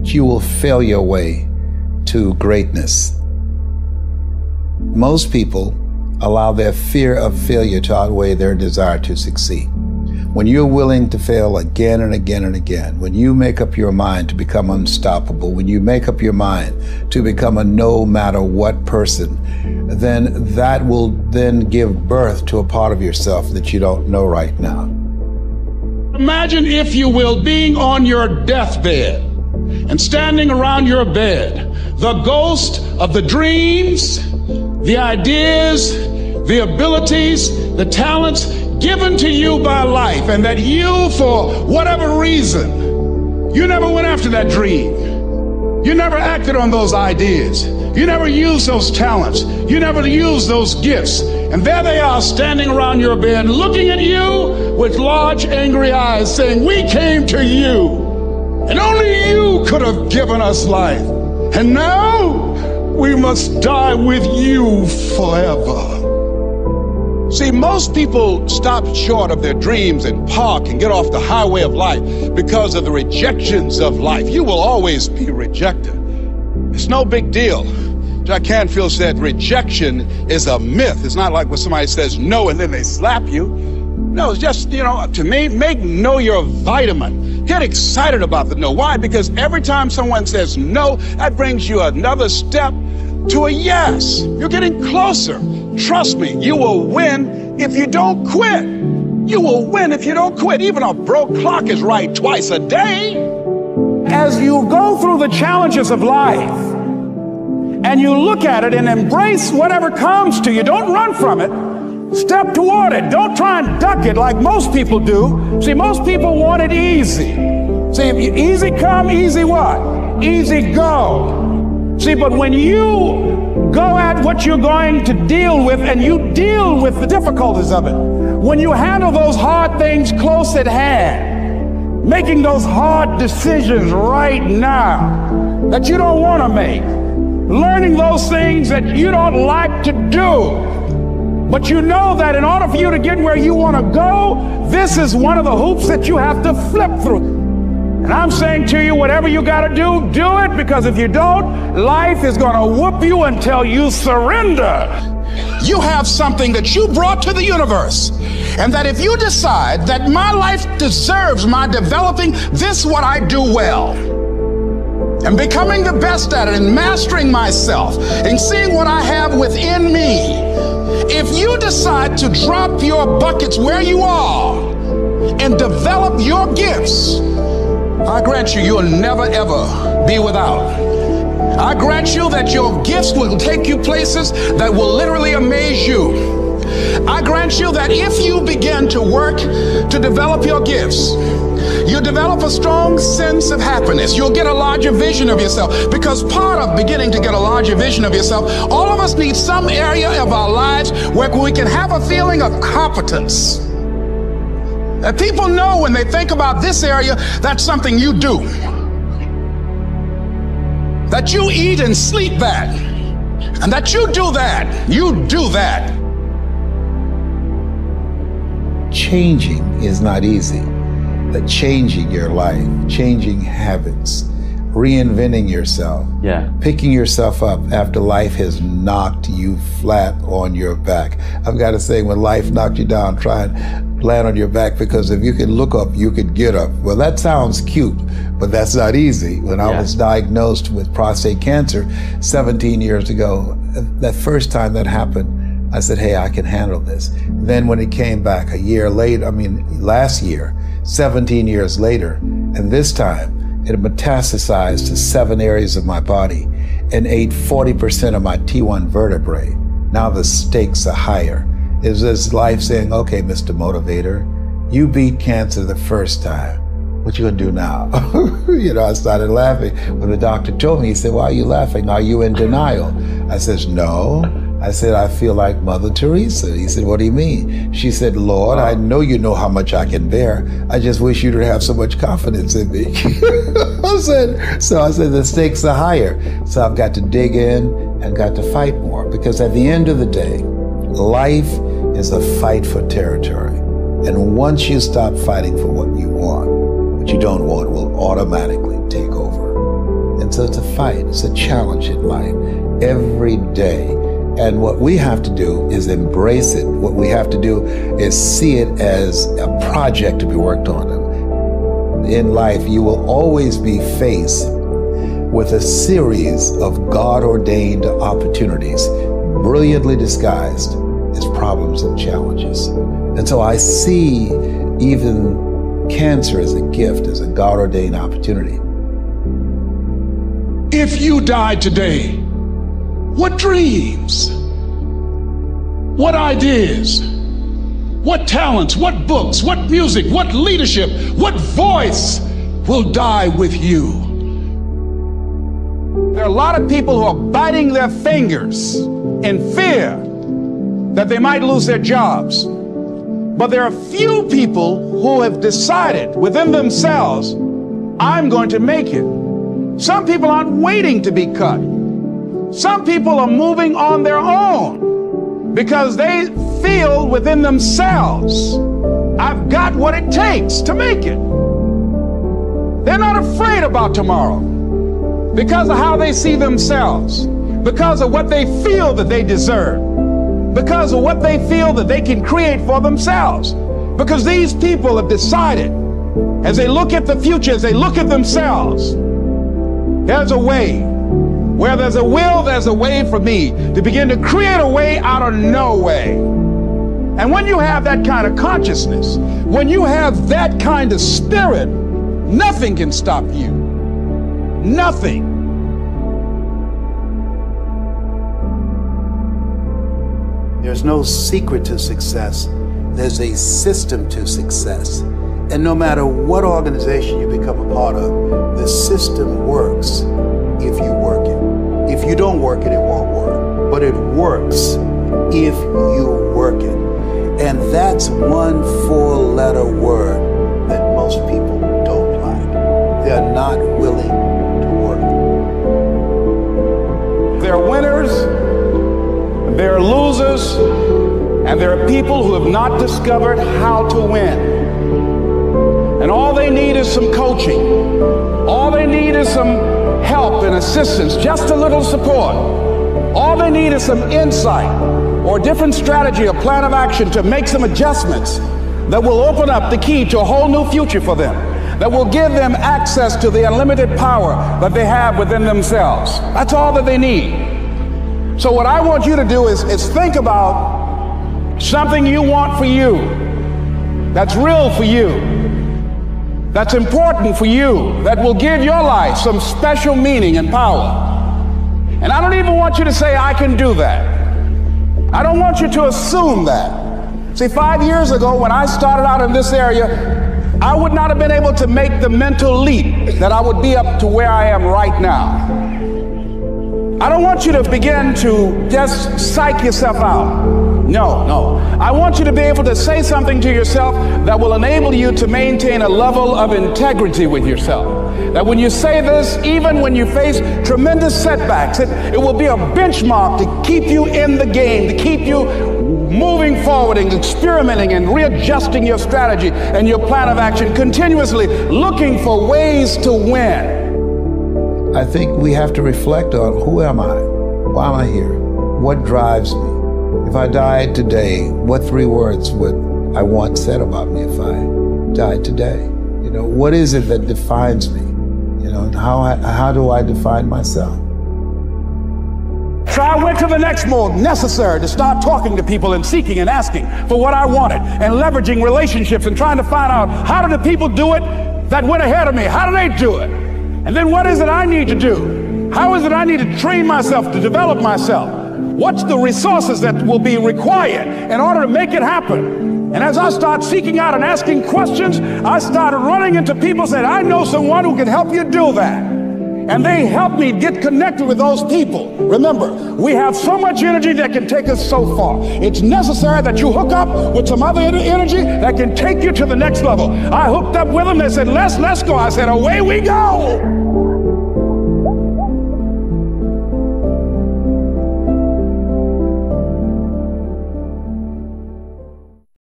that you will fail your way to greatness. Most people allow their fear of failure to outweigh their desire to succeed. When you're willing to fail again and again and again, when you make up your mind to become unstoppable, when you make up your mind to become a no matter what person, then that will then give birth to a part of yourself that you don't know right now. Imagine, if you will, being on your deathbed and standing around your bed, the ghost of the dreams, the ideas, the abilities, the talents given to you by life, and that you, for whatever reason, you never went after that dream. You never acted on those ideas. You never used those talents. You never used those gifts. And there they are standing around your bed looking at you with large angry eyes saying, "We came to you, and only you could have given us life. And now we must die with you forever." See, most people stop short of their dreams and park and get off the highway of life because of the rejections of life. You will always be rejected. It's no big deal. Jack Canfield said rejection is a myth. It's not like when somebody says no and then they slap you. No, it's just, to me, make no your vitamin. Get excited about the no. Why? Because every time someone says no, that brings you another step to a yes. You're getting closer. Trust me, you will win if you don't quit. You will win if you don't quit. Even a broke clock is right twice a day. As you go through the challenges of life and you look at it and embrace whatever comes to you, don't run from it. Step toward it. Don't try and duck it like most people do. See, most people want it easy. See, easy come, easy what? Easy go. See, but when you go at what you're going to deal with and you deal with the difficulties of it, when you handle those hard things close at hand, making those hard decisions right now that you don't want to make, learning those things that you don't like to do, but you know that in order for you to get where you want to go, this is one of the hoops that you have to flip through. And I'm saying to you, whatever you got to do, do it, because if you don't, life is going to whoop you until you surrender. You have something that you brought to the universe, and that if you decide that my life deserves my developing this what I do well, and becoming the best at it, and mastering myself, and seeing what I have within me, if you decide to drop your buckets where you are and develop your gifts, I grant you, you'll never ever be without. I grant you that your gifts will take you places that will literally amaze you. I grant you that if you begin to work to develop your gifts, you'll develop a strong sense of happiness. You'll get a larger vision of yourself, because part of beginning to get a larger vision of yourself, all of us need some area of our lives where we can have a feeling of competence. That people know when they think about this area, that's something you do. That you eat and sleep that. And that you do that. You do that. Changing is not easy. But changing your life, changing habits, reinventing yourself, picking yourself up after life has knocked you flat on your back. I've got to say, when life knocked you down, try and land on your back, because if you can look up, you could get up. Well, that sounds cute, but that's not easy. When I was diagnosed with prostate cancer 17 years ago, that first time that happened, I said, hey, I can handle this. Then when it came back a year later, last year, 17 years later, and this time it metastasized to 7 areas of my body and ate 40% of my T1 vertebrae. Now the stakes are higher. It's just life saying, okay, Mr. Motivator, you beat cancer the first time. What you gonna do now? I started laughing. When the doctor told me, he said, why are you laughing? Are you in denial? I said, no. I said, I feel like Mother Teresa. He said, what do you mean? She said, Lord, I know you know how much I can bear. I just wish you to have so much confidence in me. I said, the stakes are higher. So I've got to dig in and got to fight more, because at the end of the day, life is a fight for territory. And once you stop fighting for what you want, what you don't want will automatically take over. And so it's a fight, it's a challenge in life every day. And what we have to do is embrace it. What we have to do is see it as a project to be worked on. In life, you will always be faced with a series of God-ordained opportunities, brilliantly disguised as problems and challenges. And so I see even cancer as a gift, as a God-ordained opportunity. If you died today, what dreams, what ideas, what talents, what books, what music, what leadership, what voice will die with you? There are a lot of people who are biting their fingers in fear that they might lose their jobs. But there are few people who have decided within themselves, I'm going to make it. Some people aren't waiting to be cut. Some people are moving on their own because they feel within themselves, I've got what it takes to make it. They're not afraid about tomorrow because of how they see themselves, because of what they feel that they deserve, because of what they feel that they can create for themselves. Because these people have decided, as they look at the future, as they look at themselves, there's a way. Where there's a will, there's a way for me to begin to create a way out of no way. And when you have that kind of consciousness, when you have that kind of spirit, nothing can stop you. Nothing. There's no secret to success. There's a system to success. And no matter what organization you become a part of, the system works if you work it. If you don't work it, it won't work. But it works if you work it. And that's one four-letter word that most people don't like. They're not willing to work. There are winners, there are losers, and there are people who have not discovered how to win. And all they need is some coaching. All they need is some help and assistance, just a little support. All they need is some insight or a different strategy, a plan of action to make some adjustments that will open up the key to a whole new future for them, that will give them access to the unlimited power that they have within themselves. That's all that they need. So what I want you to do is think about something you want for you, that's real for you, that's important for you, that will give your life some special meaning and power. And I don't even want you to say, I can do that. I don't want you to assume that. See, 5 years ago, when I started out in this area, I would not have been able to make the mental leap that I would be up to where I am right now. I don't want you to begin to just psych yourself out. No. I want you to be able to say something to yourself that will enable you to maintain a level of integrity with yourself. That when you say this, even when you face tremendous setbacks, it will be a benchmark to keep you in the game, to keep you moving forward and experimenting and readjusting your strategy and your plan of action, continuously looking for ways to win. I think we have to reflect on, who am I? Why am I here? What drives me? If I died today, what 3 words would I want said about me if I died today? You know, what is it that defines me? You know, how do I define myself? So I went to the next mode necessary to start talking to people and seeking and asking for what I wanted and leveraging relationships and trying to find out, how do the people do it that went ahead of me? How do they do it? And then what is it I need to do? How is it I need to train myself to develop myself? What's the resources that will be required in order to make it happen? And as I start seeking out and asking questions, I started running into people who said, I know someone who can help you do that. And they helped me get connected with those people. Remember, we have so much energy that can take us so far. It's necessary that you hook up with some other energy that can take you to the next level. I hooked up with them. They said, let's go. I said, away we go.